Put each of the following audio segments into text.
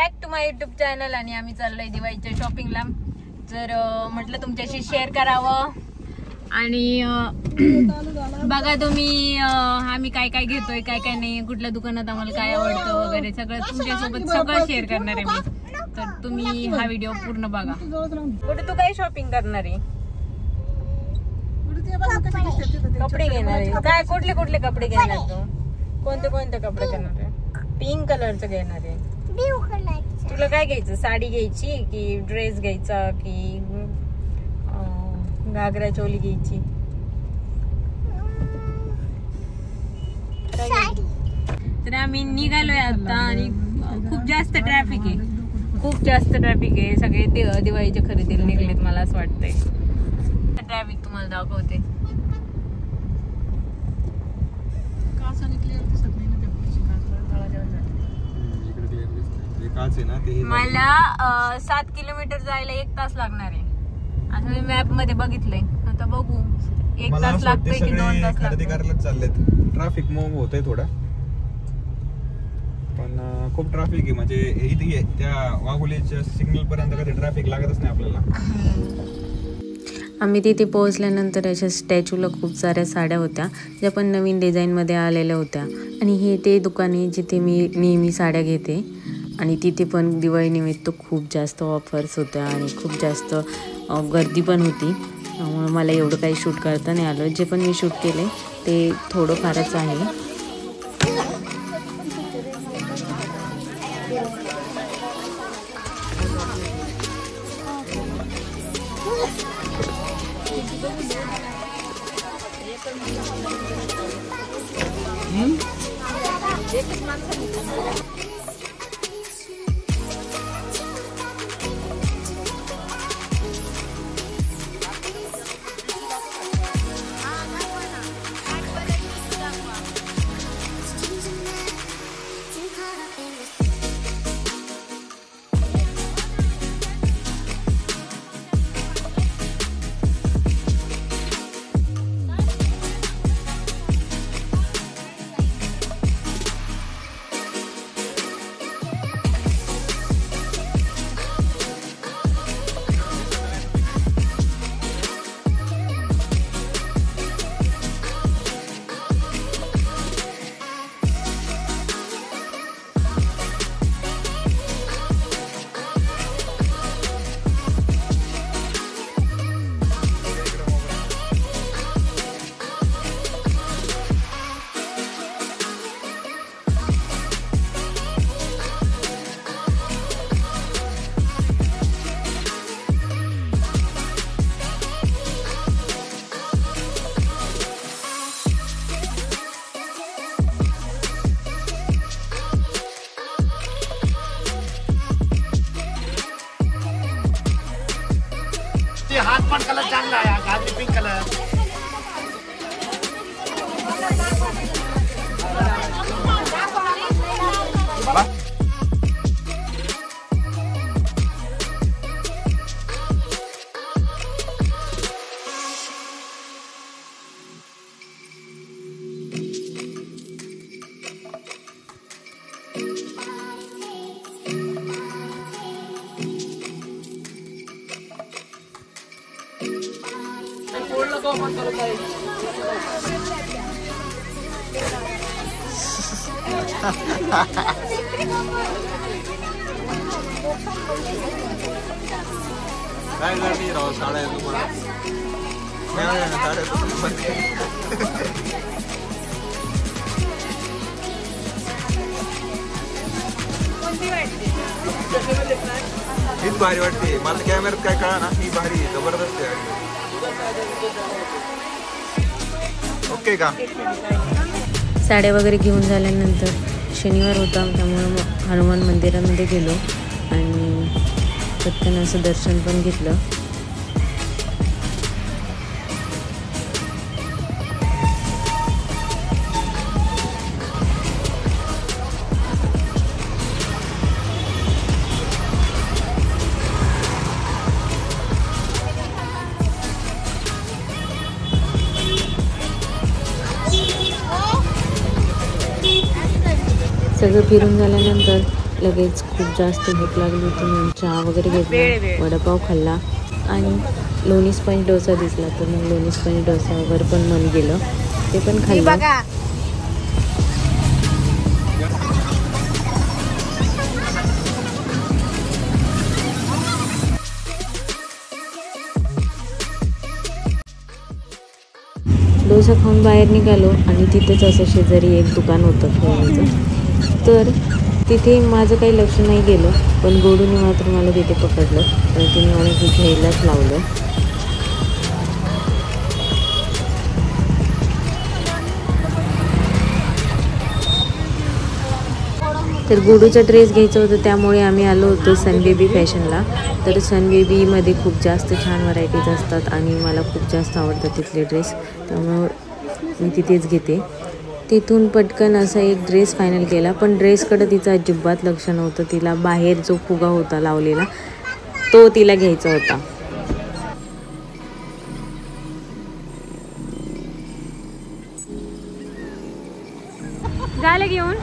Back to my YouTube channel. आणि आम्ही चाललोय दिवाळीच्या शॉपिंगला. तर म्हटलं तुमच्याशी शेअर करावं. आणि बघा तुम्ही आम्ही काय काय घेतोय, काय काय नाही, कुठल्या दुकानात आम्हाला काय आवडतं वगैरे सगळं तुमच्यासोबत सगळं शेअर करणार आहे मी. तर तुम्ही हा व्हिडिओ पूर्ण बघा. कुठे तू काय शॉपिंग करणार आहे? कपडे घेणार आहे काय? कुठले कुठले कपडे घेणार तू? कोणते कोणते कपडे घेणार आहे? पिंक कलरचं घेणार आहे. तुला काय घ्यायचं? साडी घ्यायची की ड्रेस घ्यायचा की घागरा चोली घ्यायची? तर आम्ही निघालोय आता आणि खूप जास्त ट्रॅफिक आहे, खूप जास्त ट्रॅफिक आहे. सगळे दिवाळीच्या खरेदीला निघलेत मला असं वाटतंय. ट्रॅफिक तुम्हाला दाखवते. मला 7 किलोमीटर जायला 1 तास लागणार आहे असं मी मॅप मध्ये बघितलंय. आता बघू 1 तास लागतोय की 2 तास लागतोय. ट्रॅफिक मूव होतंय थोडा, पण खूप ट्रॅफिक आहे. म्हणजे इथे त्या वाघोलीच्या सिग्नल पर्यंत कधी ट्रॅफिक लागतच नाही आपल्याला. आम्ही तिथे पोहोचल्यानंतर अशा स्टॅच्यूला खूप साऱ्या साड्या होत्या ज्या पण नवीन डिझाईनमध्ये आलेल्या होत्या. आणि हे ते दुकान आहे जिथे मी नेहमी साड्या घेते. आणि तिथे पण दिवाळीनिमित्त खूप जास्त ऑफर्स होत्या आणि खूप जास्त गर्दी पण होती. त्यामुळे मला एवढं काही शूट करता नाही आलं. जे पण मी शूट केले ते थोडंफारच आहे. हाथ पण कलर चांगला आहे, गाजरी पिंक कलर. काय झाली राव साड्या तुम्हाला? साड्या हीच भारी वाटते मला. कॅमेऱ्यात काय कळा ना, ही भारी जबरदस्त आहे. ओके का? साड्या वगैरे घेऊन झाल्यानंतर शनिवार होता त्यामुळे हनुमान मंदिरामध्ये गेलो आणि पटकन असं दर्शन पण घेतलं. सगळं फिरून झाल्यानंतर लगेच खूप जास्त भूक लागली होती म्हणून चहा वगैरे घेतला, वडापाव खाल्ला आणि लोणी स्पंज डोसा दिसला तर मग लोणी स्पंज डोसावर पण मन गेलं, ते पण खाल्लं. डोसा खाऊन बाहेर निघालो आणि तिथेच असं शेजारी एक दुकान होतं खेळण्याचं, तर तिथे माझं काही लक्ष नाही गेलं, पण गोडूने मात्र मला तिथे पकडलं आणि तिने मला हे घ्यायलाच लावलं. तर गोडूचा ड्रेस घ्यायचा होता त्यामुळे आम्ही आलो होतो सनबेबी फॅशनला. तर सनबेबीमध्ये खूप जास्त छान व्हरायटीज असतात आणि मला खूप जास्त आवडतात तिथले ड्रेस, त्यामुळं मी तिथेच घेते. तिथून पटकन असा एक ड्रेस फायनल केला, पण ड्रेसकडं तिचं अजिबात लक्ष नव्हतं. तिला बाहेर जो फुगा होता लावलेला तो तिला घ्यायचा होता. झालं घेऊन,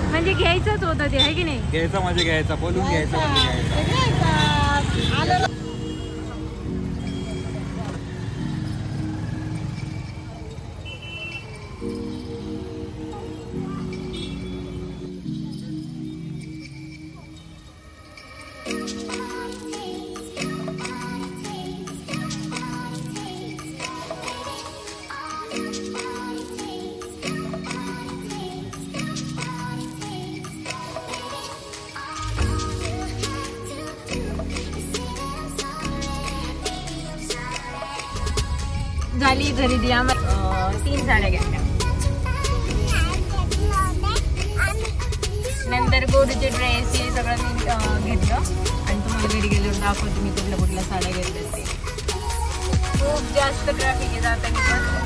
म्हणजे घ्यायचंच होतं ते, आहे की नाही? घ्यायचा म्हणजे घ्यायचा, बोलून घ्यायचा म्हणजे घ्यायचा. झाली खरेदी. आम्हाला 3 साड्या घेतल्या, नंतर गोडूचे ड्रेस हे सगळं मी घेतलं आणि तुम्हाला घरी गेल्यावर दाखवते मी कुठल्या साड्या घेतल्या ते. खूप जास्त ट्रॅफिक आहे जाताना.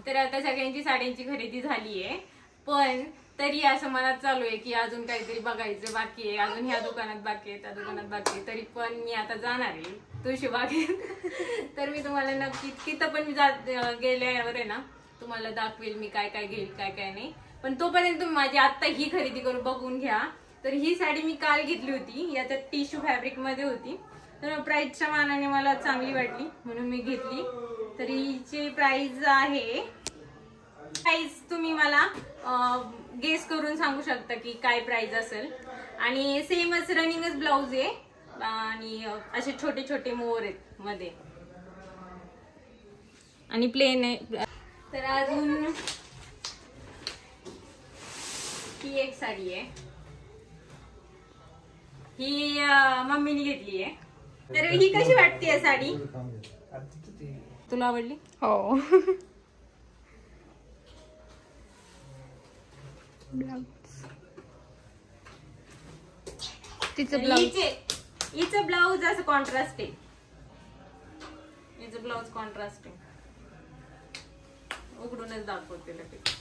तर आता सगळ्यांची साड्यांची खरेदी झाली आहे, पण तरी असं मनात चालू आहे की अजून काहीतरी बघायचं बाकी आहे, अजून ह्या दुकानात बाकी आहे, त्या दुकानात बाकी आहे. तरी पण मी आता जाणार आहे तुळशीबागेत. तर मी तुम्हाला नक्की तिथं पण मी गेल्यावर आहे ना तुम्हाला दाखवेल मी काय काय घेईल काय काय नाही. पण तोपर्यंत तुम्ही माझी आत्ता ही खरेदी करून बघून घ्या. तर ही साडी मी काल घेतली होती, याच्यात टिश्यू फॅब्रिक मध्ये होती, तर प्राइसच्या मानाने मला चांगली वाटली म्हणून मी घेतली. तर हिची प्राइस आहे, प्राइस तुम्ही मला गेस करून सांगू शकता की काय प्राइस असेल. आणि सेमच रनिंगच ब्लाउज आहे आणि असे छोटे छोटे मोर आहेत मध्ये आणि प्लेन आहे. तर अजून ही एक साडी आहे, ही मम्मीने घेतली आहे. तर ही कशी वाटते साडी, तुला आवडली? हो. हिचं ब्लाउज असं कॉन्ट्रास्ट आहे, हिचं ब्लाउज कॉन्ट्रास्ट आहे. उघडूनच दाखवते लगेच.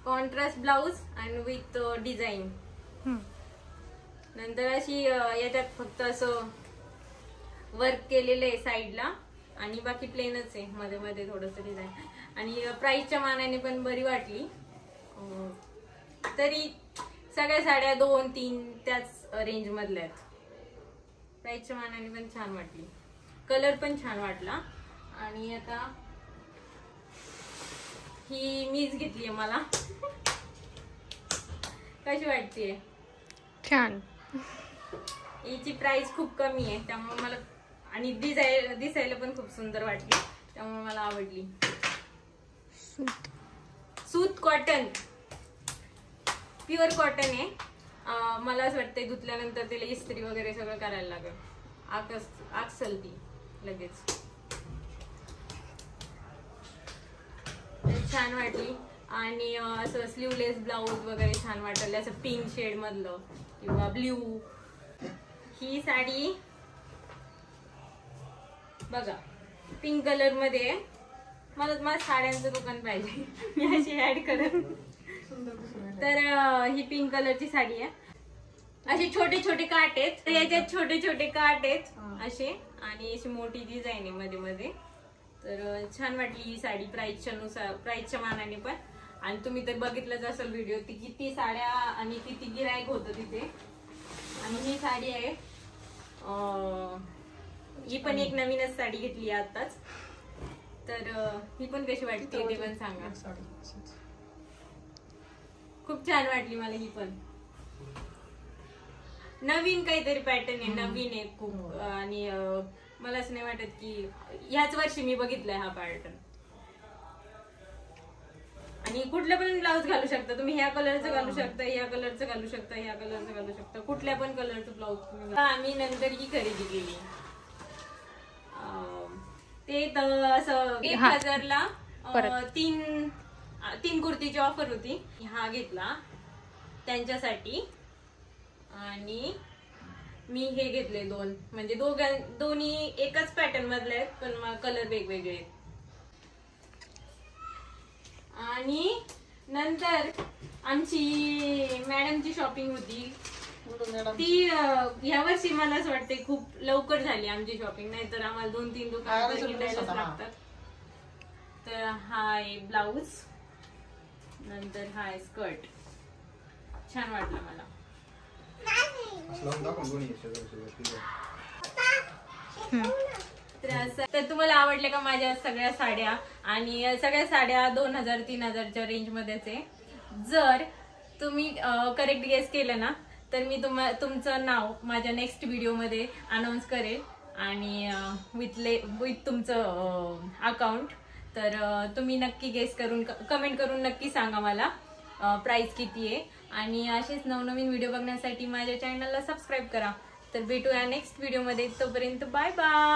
कॉन्ट्रास्ट ब्लाउज आणि विथ डिझाईन. नंतर अशी याच्यात फक्त असं वर्क केलेलं आहे साईडला आणि बाकी प्लेनच आहे, मध्ये मध्ये थोडस डिझाईन. आणि प्राइसच्या मानाने पण बरी वाटली. तरी सगळ्या साड्या 2-3 त्याच रेंज मधल्या आहेत. प्राइसच्या मानाने पण छान वाटली, कलर पण छान वाटला. आणि आता ही मीच घेतली आहे, मला कशी वाटतेय? छान. हिची प्राइस खूप कमी आहे त्यामुळे मला, आणि दिसायला पण खूप सुंदर वाटली त्यामुळे मला आवडली. सूत कॉटन, प्युअर कॉटन आहे. मला असं वाटतंय धुतल्यानंतर त्याला इस्त्री वगैरे सगळं करायला लागेल, आकसल ती लगेच. छान वाटली. आणि असं स्लीवलेस ब्लाऊज वगैरे छान वाटलं, असं पिंक शेड मधलं किंवा ब्ल्यू. ही साडी बघा पिंक कलर मध्ये, मला साड्यांचं दुकान पाहिजे मी अशी ऍड करत. तर ही पिंक कलरची साडी आहे, असे छोटे छोटे काट आहेत, याच्यात छोटे छोटे काट आहेत असे, आणि अशी मोठी डिझाईन आहे मध्ये मध्ये. तर छान वाटली ही साडी प्राइसच्या मानाने पण. आणि तुम्ही तर बघितलंच असेल व्हिडिओ, ती किती साड्या आणि किती गिराईक होतं तिथे. आणि ही साडी आहे, ही पण एक नवीनच साडी घेतली आहे आताच. तर ही पण कशी वाटते ते पण सांगा. खूप छान वाटली मला ही पण. नवीन काहीतरी पॅटर्न आहे, नवीन आहे खूप. आणि मला असं नाही वाटत की ह्याच वर्षी मी बघितलंय हा पॅटर्न. आणि कुठलं पण ब्लाऊज घालू शकता तुम्ही. ह्या कलरचं घालू शकता, ह्या कलरचं घालू शकता, ह्या कलरचं घालू शकता, कुठल्या पण कलरचं ब्लाऊज तुम्ही. आम्ही नंतर ही खरेदी केली. ते असं 1000ला 3 कुर्तीची ऑफर होती. हा घेतला त्यांच्यासाठी. आणि मी हे घेतले 2, म्हणजे दोन्ही एकच पॅटर्न मधले आहेत पण कलर वेगवेगळे आहेत. आणि नंतर आमची मॅडमची शॉपिंग होती ती ह्या वर्षी मला असं वाटते खूप लवकर झाली आमची शॉपिंग. नाहीतर आम्हाला 2-3 दुकान हिंडायलाच लागतात. तर हा आहे ब्लाऊज, नंतर हा आहे स्कर्ट. छान वाटलं मला. तर तुम्हाला आवडल्या का माझ्या सगळ्या साड्या? आणि सगळ्या साड्या 2000-3000च्या रेंज मध्येच आहे. जर तुम्ही करेक्ट गेस केलं ना तर मी तुमचं नाव माझ्या नेक्स्ट व्हिडिओ मध्ये अनाउन्स करेल. आणि विथ तुमचं अकाउंट. तर तुम्ही नक्की गेस करून कमेंट करून नक्की सांगा मला प्राइस किती आहे. आणि असेच नवनवीन व्हिडिओ बघण्यासाठी माझ्या चॅनलला सबस्क्राईब करा. तर भेटूया नेक्स्ट व्हिडिओ मध्ये. तोपर्यंत बाय बाय.